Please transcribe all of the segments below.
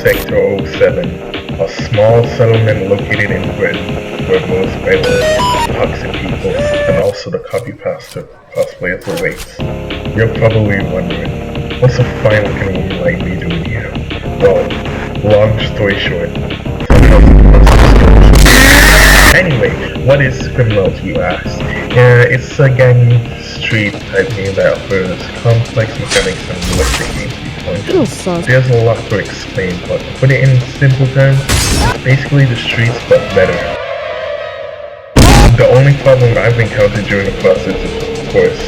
Sector 07, a small settlement located in Britain where most violent, toxic people and also the cosplayers awaits. You're probably wondering, what's a fine looking woman like me doing here? Well, long story short, anyway, what is criminality, you ask? It's a gang street type game that offers complex mechanics and realistic gameplay functions. There's a lot to explain, but to put it in simple terms, basically the streets but better. The only problem I've encountered during the process is, of course,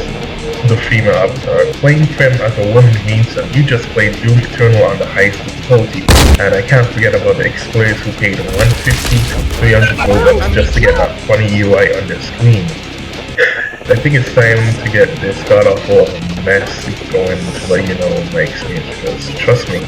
the female avatar. Playing Fem as a woman means that you just played Doom Eternal on the highest difficulty, and I can't forget about the explorers who paid 150 to 300 bobux just to get that funny UI on their screen. I think it's time to get this god-awful mess going to let you know my experience, because trust me,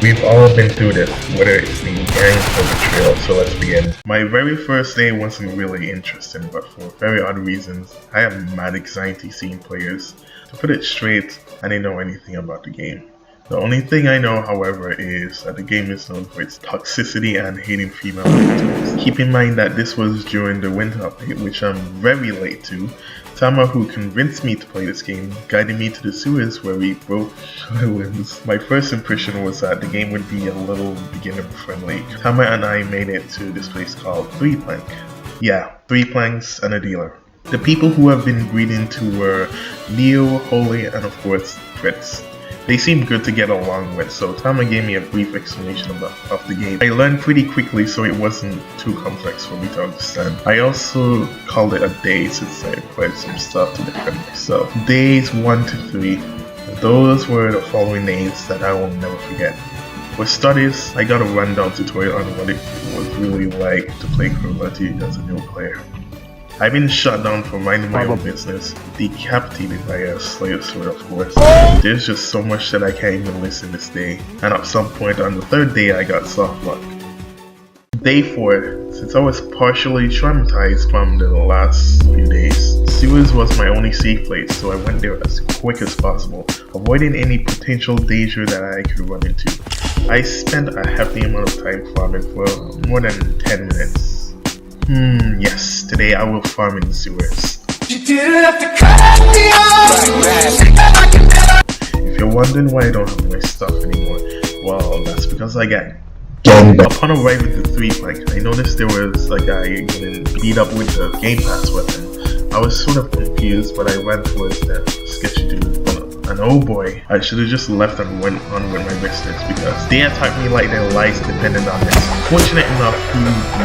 we've all been through this, whether it's the gangs or betrayal, so let's begin. My very first day wasn't really interesting, but for very odd reasons, I have mad anxiety seeing players. To put it straight, I didn't know anything about the game. The only thing I know, however, is that the game is known for its toxicity and hating female victims. Keep in mind that this was during the winter update, which I'm very late to. Tama, who convinced me to play this game, guided me to the sewers where we broke our limbs. My first impression was that the game would be a little beginner friendly. Tama and I made it to this place called 3 Plank. Yeah, 3 planks and a dealer. The people who have been greeted to were Leo, Holy, and of course Fritz. They seemed good to get along with, so Tama gave me a brief explanation of the game. I learned pretty quickly, so it wasn't too complex for me to understand. I also called it a day since I required some stuff to defend myself. Days 1 to 3. Those were the following names that I will never forget. For starters, I got a rundown tutorial on what it was really like to play Criminality as a new player. I've been shut down for minding my own business, decapitated by a slayer sword, of course. There's just so much that I can't even listen this day, and at some point on the 3rd day I got soft luck. Day 4, since I was partially traumatized from the last few days, sewers was my only safe place, so I went there as quick as possible, avoiding any potential danger that I could run into. I spent a hefty amount of time farming for more than 10 minutes. Yes, today I will farm in the sewers. If you're wondering why I don't have my stuff anymore, well, that's because I got gamed. Upon arriving at the 3 Plank, I noticed there was a guy getting beat up with the Game Pass weapon. I was sort of confused, but I ran towards that sketchy dude. And oh boy, I should have just left and went on with my business, because they attacked me like their lives depended on this. Fortunate enough,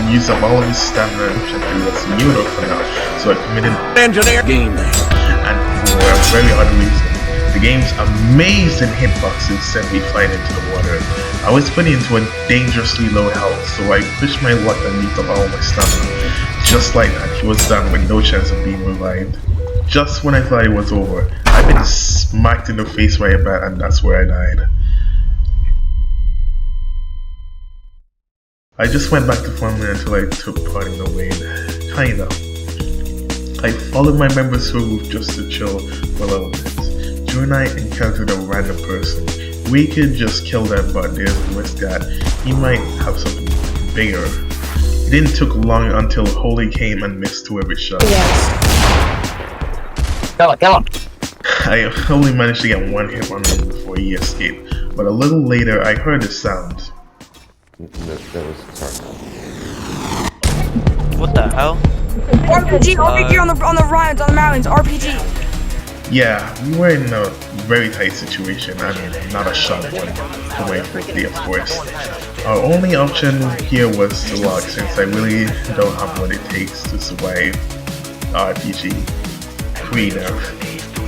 he used up all of his stamina, which I think was immune for now, so I committed engineer game. And for a very odd reason, the game's amazing hitboxes sent me flying into the water. I was put into a dangerously low health, so I pushed my luck and used up all my stamina. Just like that, he was down with no chance of being revived. Just when I thought it was over, I've been smacked in the face by a bat, and that's where I died. I just went back to farming until I took part in the raid. Kinda. I followed my members to a roof just to chill for a little bit. During I encountered a random person. We could just kill them, but there's a risk that he might have something bigger. It didn't take long until Holy came and missed 2 of his shots. Yes. Kill him. I only managed to get 1 hit on him before he escaped, but a little later I heard a sound. What the hell? RPG on the mountains, RPG. Yeah, we were in a very tight situation. I mean, not a shot one to my 50, of course. Our only option here was to log, since I really don't have what it takes to survive RPG.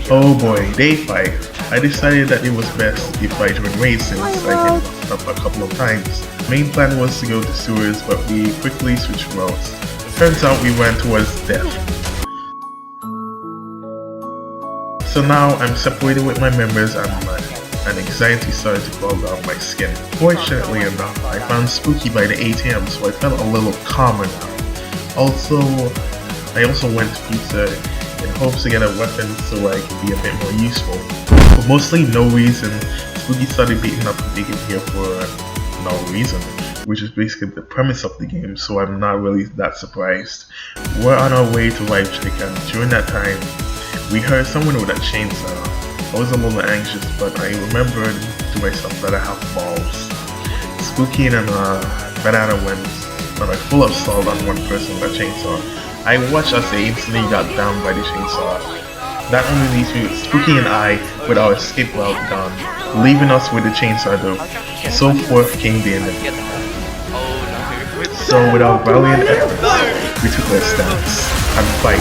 Oh boy, day 5. I decided that it was best if I joined raid, since I hit up a couple of times. Main plan was to go to sewers, but we quickly switched routes. Turns out we went towards death. So now I'm separated with my members and anxiety started to crawl down my skin. Fortunately enough, I found Spooky by the ATM, so I felt a little calmer now. I also went to pizza in hopes to get a weapon so I could be a bit more useful. For mostly no reason, Spooky started beating up Bacon here for no reason, which is basically the premise of the game, so I'm not really that surprised. We're on our way to Vibe Check, and during that time, we heard someone with a chainsaw. I was a little anxious, but I remembered to myself that I have balls. Spooky and Banana went on a full assault on one person with a chainsaw. I watched as they instantly got down by the chainsaw. That only leaves me with Spooky and I with our escape route gone, leaving us with the chainsaw though. So forth came the end. So with our valiant efforts, we took our stance and fight.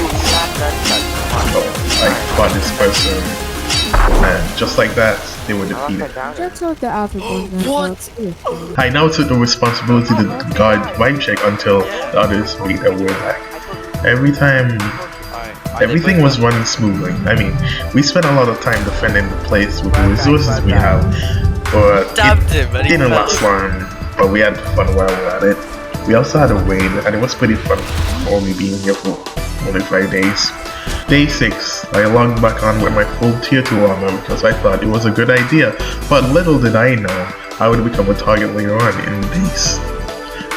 So I fought this person, and just like that, they were defeated. I now took the responsibility to guard Vibe Check until the others made their way back. Everything was running smoothly. I mean, we spent a lot of time defending the place with the resources we have, but it didn't last long, but we had fun while we were at it. We also had a raid, and it was pretty fun only being here for only 5 days. Day 6, I logged back on with my full tier 2 armor because I thought it was a good idea, but little did I know I would become a target later on in the days.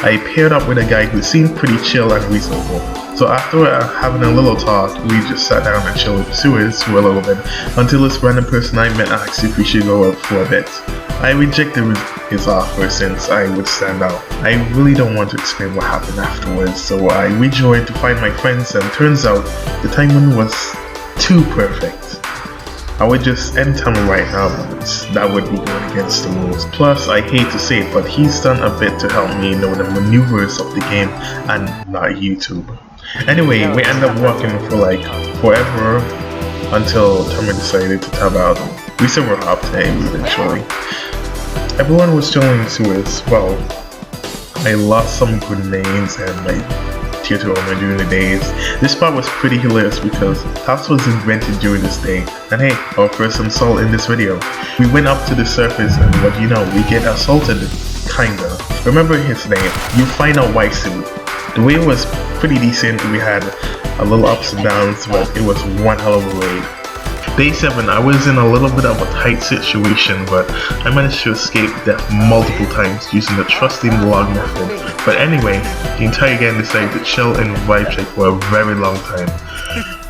I paired up with a guy who seemed pretty chill and reasonable. So after having a little talk, we just sat down and chilled with the sewers for a little bit until this random person I met asked if we should go out for a bit. I rejected his offer since I would stand out. I really don't want to explain what happened afterwards, so I rejoined to find my friends, and turns out the timing was too perfect. I would just end time right now, but that would be going against the rules. Plus, I hate to say it, but he's done a bit to help me know the maneuvers of the game and not YouTube. Anyway, we ended up walking for like forever until Tommy decided to tab out. We still were up today eventually. Everyone was chilling to as well. I lost some grenades and my tier 2 armor during the days. This part was pretty hilarious because House was invented during this day, and hey, our first assault in this video. We went up to the surface and what do you know, we get assaulted, kinda. Remember his name, you find out why soon. The way was pretty decent, we had a little ups and downs, but it was one hell of a raid. Day 7, I was in a little bit of a tight situation, but I managed to escape death multiple times using the trusting log method. But anyway, the entire gang decided to chill and Vibe Check for a very long time.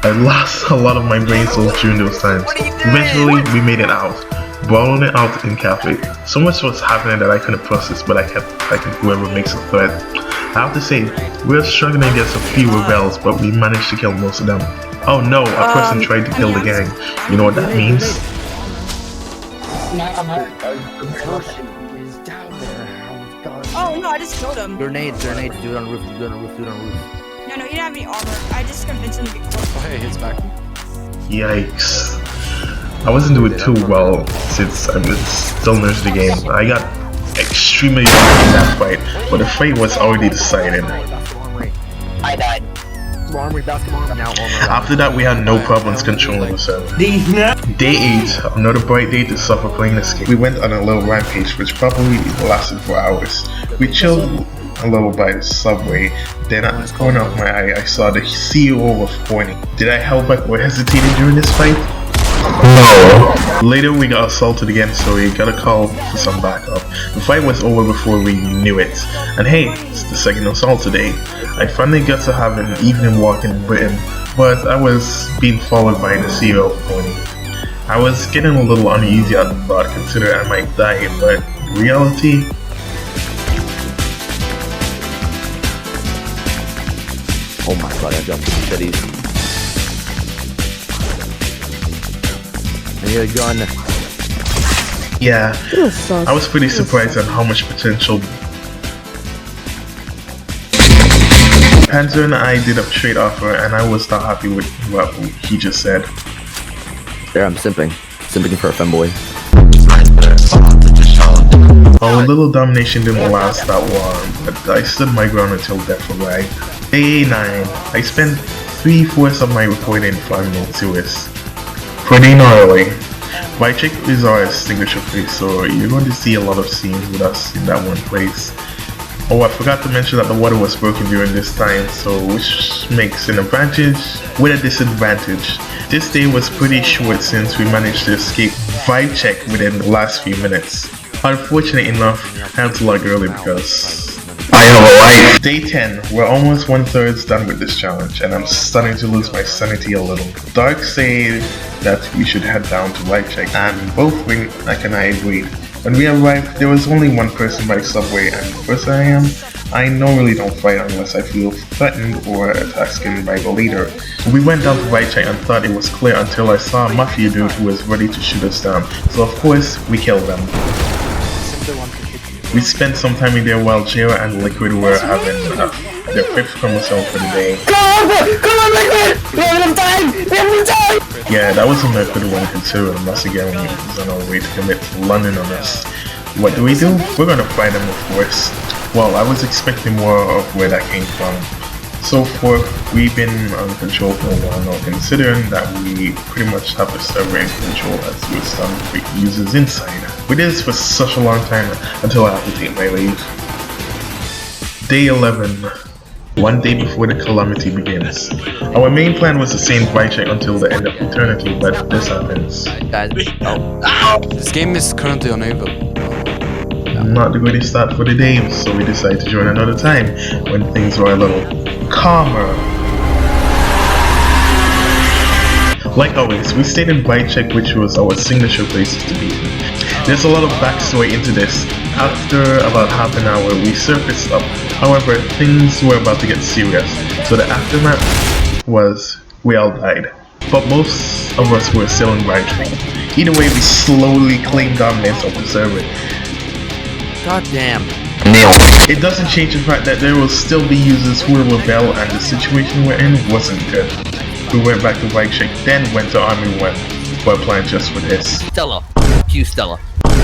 I lost a lot of my brain cells during those times. Eventually, we made it out, brawling it out in cafe. So much was happening that I couldn't process, but I kept fighting whoever makes a threat. I have to say, we were struggling against a few rebels, but we managed to kill most of them. Oh no, a person tried to kill the gang. You know what that means? Oh no, I just killed him. Grenades, do it on the roof, do it on the roof, do it on the roof. No, you didn't have any armor. I just convinced him to be close. Oh hey, hits back. Yikes. I wasn't doing too well since I was still nursing the game. I got extremely lucky in that fight, but the fight was already decided. I died. After that, we had no problems controlling the server. Day 8, another bright day to suffer playing escape. We went on a little rampage which probably lasted for hours. We chilled a little by the subway, then at the corner of my eye I saw the CEO was pointing. Did I hold back or hesitated during this fight? No. Later we got assaulted again, so we got a call for some backup. The fight was over before we knew it. And hey, it's the second assault today. I finally got to have an evening walk in Britain, but I was being followed by the CEO pony. I was getting a little uneasy at the thought, considering I might die, but in reality, Oh my god, I got 2 machetes. I need a gun. yeah, I was pretty surprised at how much potential. Panzer and I did a trade offer, and I was not happy with what he just said. There, I'm simping for a femboy. Our little domination didn't last that long, but I stood my ground until death arrived. Day 9, I spent 3/4 of my recording farming in sewers. Pretty gnarly. Vibe Check is our signature place, so you're going to see a lot of scenes with us in that one place. Oh, I forgot to mention that the water was broken during this time, so which makes an advantage with a disadvantage. This day was pretty short since we managed to escape Vibe Check within the last few minutes. Unfortunately enough, I had to log early because I have a life. Day 10, we're almost 1/3 done with this challenge, and I'm starting to lose my sanity a little. Dark said that we should head down to Right Check, and both Wing and I agreed. When we arrived, there was only one person by subway, and the person I normally don't fight unless I feel threatened or attacked by the leader. We went down to Right Check and thought it was clear until I saw a mafia dude who was ready to shoot us down, so of course, we killed them. We spent some time in there while Jira and Liquid were having their 5th chromosome for the day. Come on, Liquid! We have enough time! We have enough time! Yeah, that was a Liquid one considering us again when he was on our way to commit London on us. What do? We're gonna fight him, of course. Well, I was expecting more of where that came from. So forth, we've been on control for a while now, considering that we pretty much have the server in control as with some big users inside. We did this for such a long time until I have to take my leave. Day 11. One day before the calamity begins. Our main plan was to stay in Right Check until the end of eternity, but this happens. Guys, This game is currently unable. Not the greatest start for the day, so we decided to join another time when things were a little calmer. Like always, we stayed in Right Check, which was our signature places to be. There's a lot of backstory into this. After about half an hour, we surfaced up. However, things were about to get serious, so the aftermath was we all died. But most of us were still in Right Check. Either way, we slowly claimed dominance of the server. God damn. It doesn't change the fact that there will still be users who will rebel, and the situation we're in wasn't good. We went back to Right Check, then went to Army 1 for a plan just for this. Stella. Q Stella.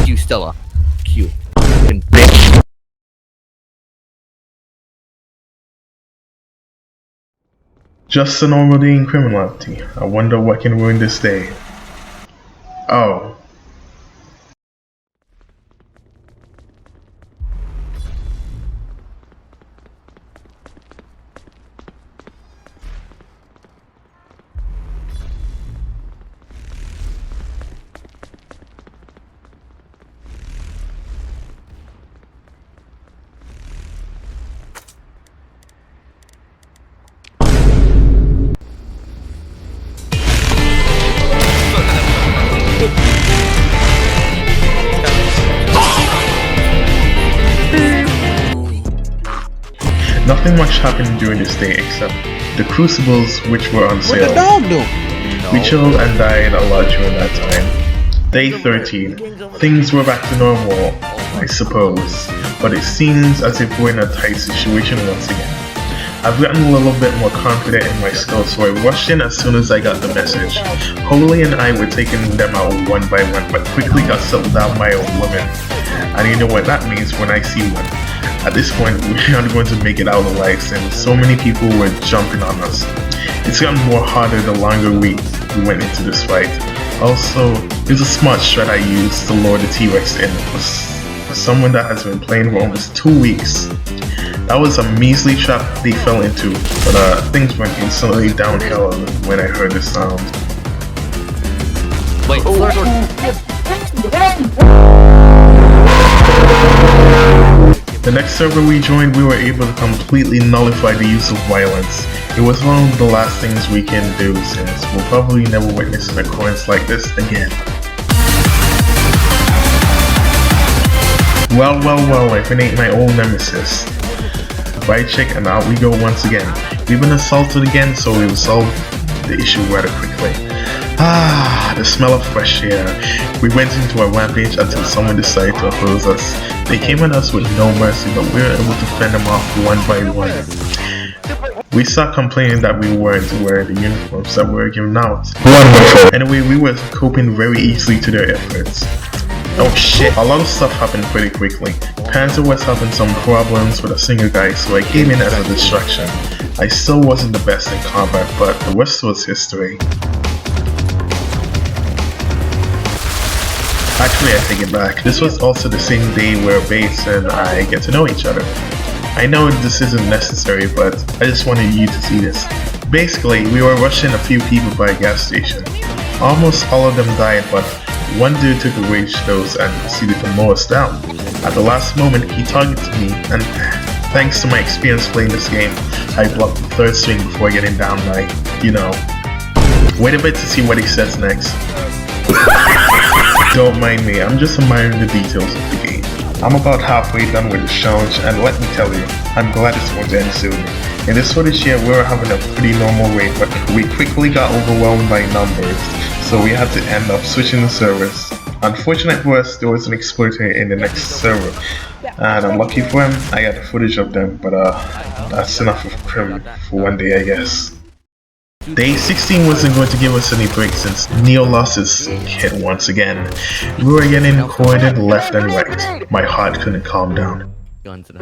Q Stella. Q. Fucking bitch. Just a normal day in criminality. I wonder what can ruin this day. Oh. Nothing much happened during this day except the crucibles which were on sale. What the dog do? We chilled and died a lot during that time. Day 13. Things were back to normal, I suppose, but it seems as if we're in a tight situation once again. I've gotten a little bit more confident in my skills, so I rushed in as soon as I got the message. Holy and I were taking them out one by one, but quickly got settled down by a woman. And you know what that means when I see one. At this point, we aren't going to make it out alive since so many people were jumping on us. It's gotten more harder the longer we went into this fight. Also, it's a smart strat I used to lure the T-Rex in for someone that has been playing for almost 2 weeks. That was a measly trap they fell into, but things went instantly downhill when I heard the sound. Wait, The next server we joined, we were able to completely nullify the use of violence. It was one of the last things we can do since we'll probably never witness an occurrence like this again. Well, if it ain't my old nemesis. Right Check, and out we go once again. We've been assaulted again, so we will solve the issue rather quickly. The smell of fresh air. We went into a rampage until someone decided to oppose us. They came at us with no mercy, but we were able to fend them off one by one. We stopped complaining that we weren't wearing the uniforms that were given out. Wonderful. Anyway, we were coping very easily to their efforts. Oh shit, a lot of stuff happened pretty quickly. Panther was having some problems with a single guy, so I came in as a distraction. I still wasn't the best in combat, but the rest was history. Actually, I take it back. This was also the same day where Bates and I get to know each other. I know this isn't necessary, but I just wanted you to see this. Basically, we were rushing a few people by a gas station. Almost all of them died, but One dude took a rage dose and proceeded to mow us down. At the last moment, he targeted me, and thanks to my experience playing this game, I blocked the third swing before getting down by, you know. Wait a bit to see what he says next. Don't mind me, I'm just admiring the details of the game. I'm about halfway done with the challenge, and let me tell you, I'm glad it's going to end soon. In this footage here, we were having a pretty normal rate, but we quickly got overwhelmed by numbers, so we had to end up switching the servers. Unfortunately for us, there was an exploiter in the next server, and unlucky for him, I got the footage of them, but that's enough of crim for one day, I guess. Day 16 wasn't going to give us any break since Neo lost his kid once again. We were getting cornered left and right. My heart couldn't calm down. Guns and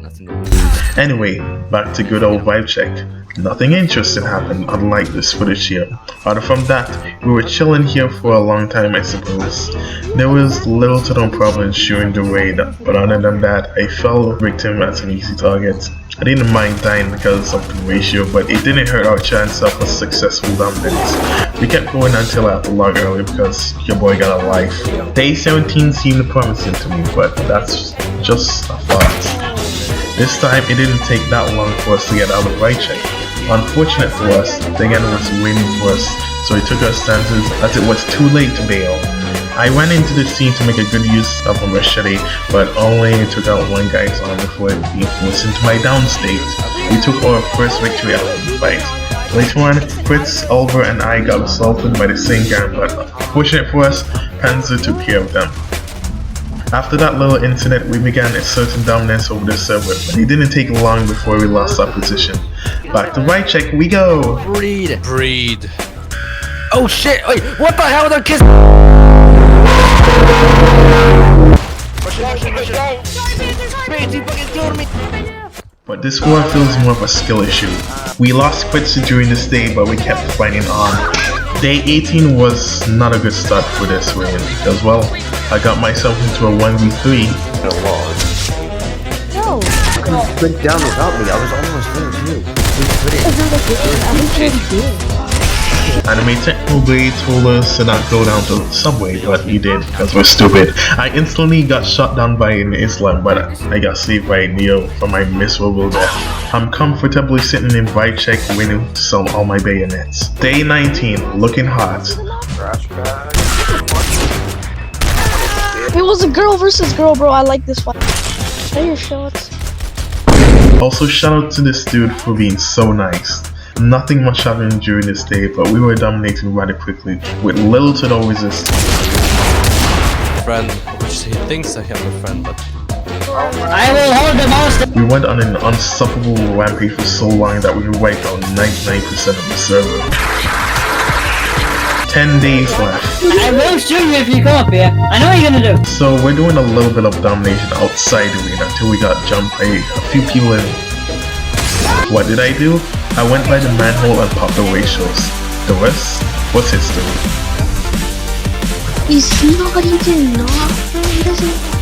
nothing to lose. Anyway, back to good old vibe check. Nothing interesting happened unlike this footage here. Other from that, we were chilling here for a long time, I suppose. There was little to no problems during the raid, but other than that, I fell victim as an easy target. I didn't mind dying because of the ratio, but it didn't hurt our chance of a successful dominance. We kept going until I had to log early because your boy got a life. Day 17 seemed promising to me, but that's just a thought. This time it didn't take that long for us to get out of right check. Unfortunate for us, the gang was waiting for us, so we took our stances as it was too late to bail. I ran into the scene to make a good use of a machete, but only took out one guy's arm before being forced into my down state. We took our first victory out of the fight. Later on, Fritz, Oliver, and I got assaulted by the same gang, but fortunate for us, Panzer took care of them. After that little incident, we began asserting dominance over the server, but it didn't take long before we lost our position. Back to right check we go! Breed. Oh shit! Wait, what the hell? They're kissing. But this war feels more of a skill issue. We lost quits during this day, but we kept fighting on. Day 18 was not a good start for this win, as well. I got myself into a 1v3. No. You went down without me. I was almost there too. Anime Techno Blade told us to not go down to the subway, but we did because we're stupid. I instantly got shot down by an Islam, but I got saved by Neo from my miserable death. I'm comfortably sitting in right check waiting to sell all my bayonets. Day 19, looking hot. It was a girl versus girl, bro. I like this one. Play your shots. Also shout out to this dude for being so nice. Nothing much happened during this day, but we were dominating rather quickly, with little to no resistance. Friend, which he thinks I have a friend, but I will hold the mouse. We went on an unstoppable rampage for so long that we wiped out 99% of the server. 10 days left. I will shoot you if you come up here. I know what you're gonna do. So we're doing a little bit of domination outside the arena until we got jumped by a few people in. What did I do? I went by the manhole and popped the ratios. The rest was history. Is he not even not? He doesn't.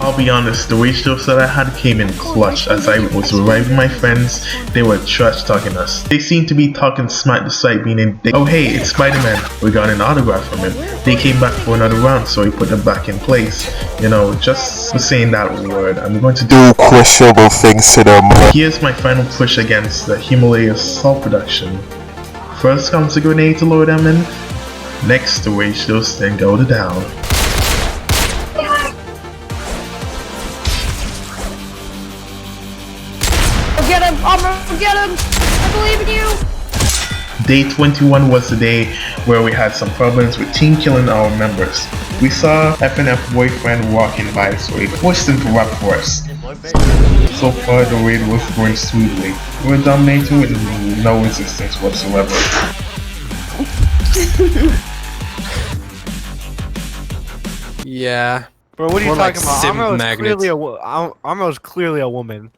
I'll be honest, the ratios that I had came in clutch as I was reviving my friends. They were trash talking us. They seemed to be talking smack despite being in oh hey, it's Spider-Man. We got an autograph from him. They came back for another round, so we put them back in place. You know, just for saying that word, I'm going to do questionable things to them. Here's my final push against the Himalaya salt production. First comes the grenade to lure them in. Next the ratios, then go to down. Get him! Armor, get him! I believe in you! Day 21 was the day where we had some problems with team killing our members. We saw FNF boyfriend walking by, so we forced him to rap for us. So far the raid was going smoothly. We were dominating with no resistance whatsoever. yeah. Bro, what are you More like talking about? sim Armo is magnets. Armo is clearly a woman.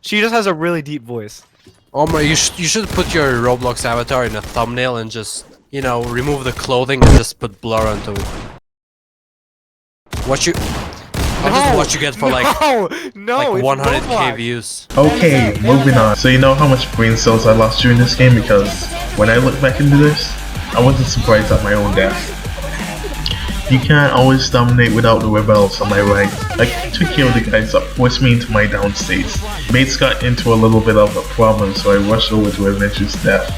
She just has a really deep voice. Omar, you should put your Roblox avatar in a thumbnail and just, you know, remove the clothing and just put blur onto it. What you I'll just watch you get for like no, like it's 100k Roblox. views. Okay, moving on. So you know how much brain cells I lost during this game? Because when I look back into this, I wasn't surprised at my own death. You can't always dominate without the rebels, am I right? I took care of the guys that forced me into my down states. Mates got into a little bit of a problem, so I rushed over to avenge his death.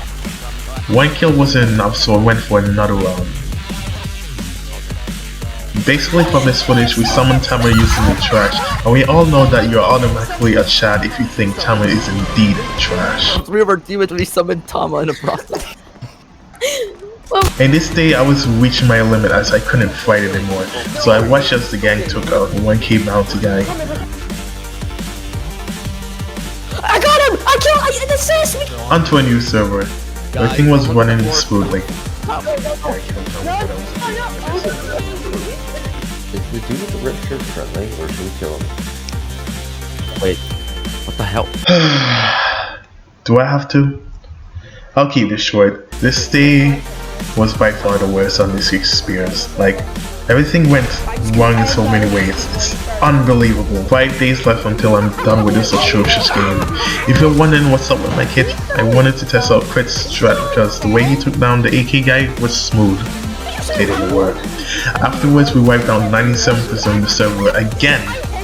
One kill wasn't enough, so I went for another round. Basically from this footage, we summoned Tama using the trash, and we all know that you're automatically a Chad if you think Tama is indeed trash. 3 of our teammates we summoned Tama in the process. And this day I was reaching my limit as I couldn't fight anymore, so I watched as the gang took out the 1k bounty guy. I got him! I killed him! Assist me! Onto a new server. Everything was running smoothly. Is the dude with the red shirt friendly, or should we kill him? Wait, what the hell? Do I have to? I'll keep this short. This day was by far the worst on this experience. Like, everything went wrong in so many ways. It's unbelievable. 5 days left until I'm done with this atrocious game. If you're wondering what's up with my kid, I wanted to test out Crit's strat because the way he took down the AK guy was smooth. It didn't work. Afterwards, we wiped out 97% of the server again,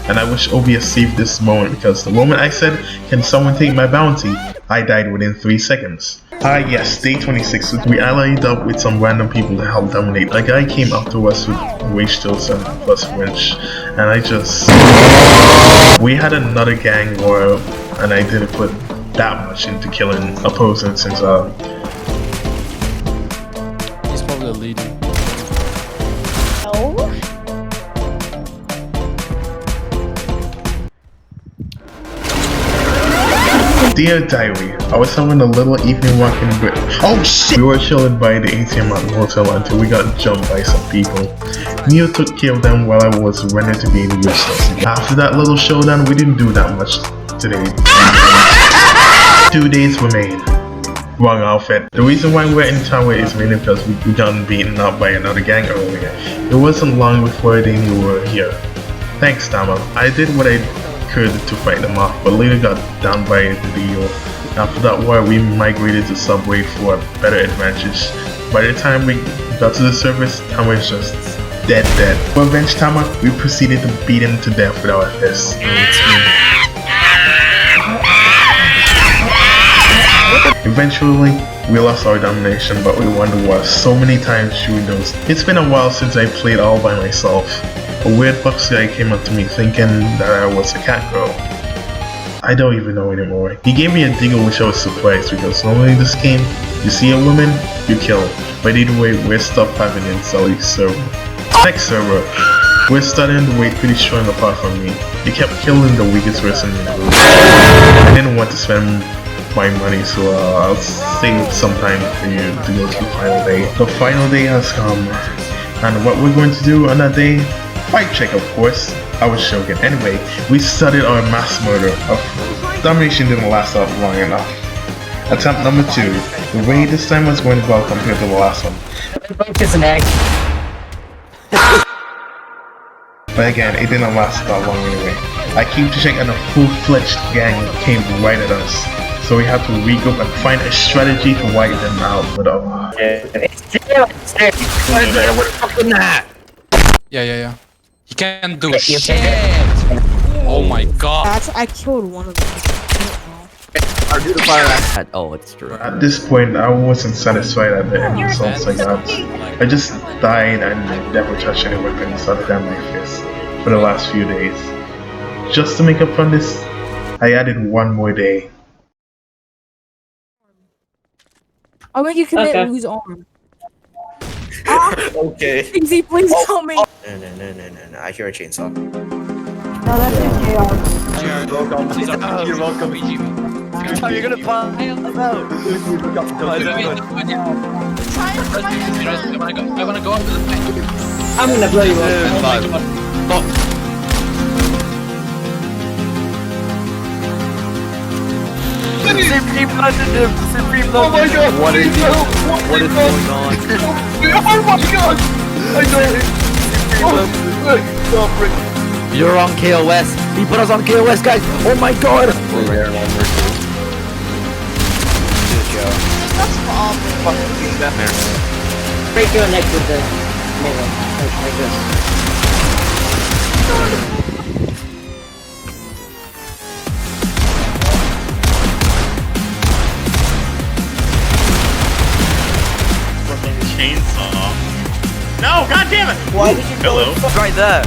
and I wish OBS saved this moment because the moment I said, "Can someone take my bounty?" I died within 3 seconds. Yes, day 26, we allied up with some random people to help dominate. A guy came up to us with wage stilson plus wrench, and we had another gang war, and I didn't put that much into killing opponents since He's probably leading. No. Dear Diary, I was having a little evening walk in Brit. Oh shit! We were chilling by the ATM at the hotel until we got jumped by some people. Neo took care of them while I was running to being useless. After that little showdown, we didn't do that much today. 2 days remain. Wrong outfit. The reason why we're in tower is mainly because we got beaten up by another gang earlier. It wasn't long before they knew we were here. Thanks, Tama. I did what I could to fight them off, but later got down by the deal. After that war, we migrated to Subway for a better advantage. By the time we got to the surface, Tama was just dead. To avenge Tama, we proceeded to beat him to death with our fists. Eventually, we lost our domination, but we won the war so many times during those. It's been a while since I played all by myself. A weird box guy came up to me thinking that I was a cat girl. I don't even know anymore. He gave me a deagle which I was surprised because normally in this game, you see a woman, you kill. But either way, we're stuck having an Sully server. Next server, we're starting to wait pretty strong apart from me. They kept killing the weakest person in the group. I didn't want to spend my money, so I'll save some time for you to go to the final day. The final day has come, and what we're going to do on that day? Fight check, of course. I was joking. Anyway, we started our mass murder. Domination didn't last up long enough. Attempt number 2. The raid this time was going well compared to the last one. Kiss an egg. But again, it didn't last that long anyway. I came to check and a full-fledged gang came right at us. So we had to regroup and find a strategy to wipe them out. But Yeah. He can't do shit. Oh my god. I killed one of them. Oh, it's true. at this point, I wasn't satisfied at the end results I got. I just died and never touched any weapons other than my fist for the last few days. Just to make up for this, I added one more day. I'll make you commit and lose arm. Okay. Easy, please help me. No. I hear a chainsaw. No, that's okay. You're welcome. You're gonna find out. I wanna go up to the pit. I'm gonna blow you up. Supreme oh my god! What is going on? Oh my god! I know it! Oh, frick. You're on KOS. He put us on KOS, guys. Oh my god. That's awful. Break your neck with the middle. Like this. Chainsaw. No, god damn it! Why did you Hello. Right there.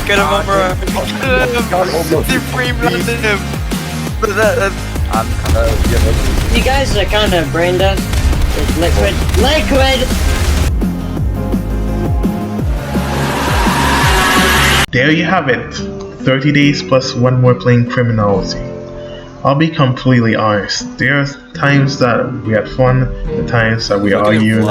Get him over. Supreme landed him. You guys are kind of brain dead. It's liquid. Liquid! There you have it. 30 days plus one more playing Criminality. I'll be completely honest. There are times that we had fun, the times that we argued,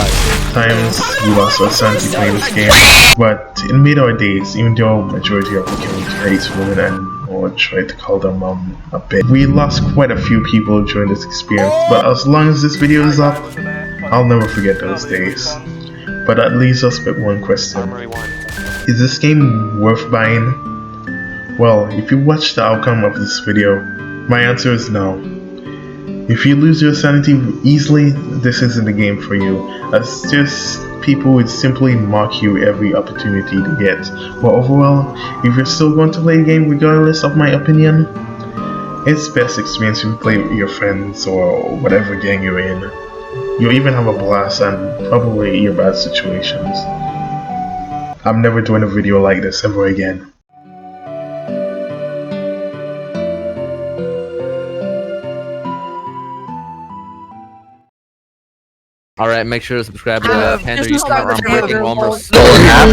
times we lost our sanity playing this game. But in mid our days, even though majority of the community hates women and or try to call them a bit, we lost quite a few people during this experience. But as long as this video is up, I'll never forget those days. But that leaves us with one question. Is this game worth buying? Well, if you watch the outcome of this video, my answer is no. If you lose your sanity easily, this isn't the game for you, as just people would simply mock you every opportunity to get. But overall, if you're still going to play the game regardless of my opinion, it's best experience if you play with your friends or whatever gang you're in. You'll even have a blast and probably your bad situations. I'm never doing a video like this ever again. Alright, make sure to subscribe to Panda Just YouTube. I'm subscribe to breaking the Walmers. channel.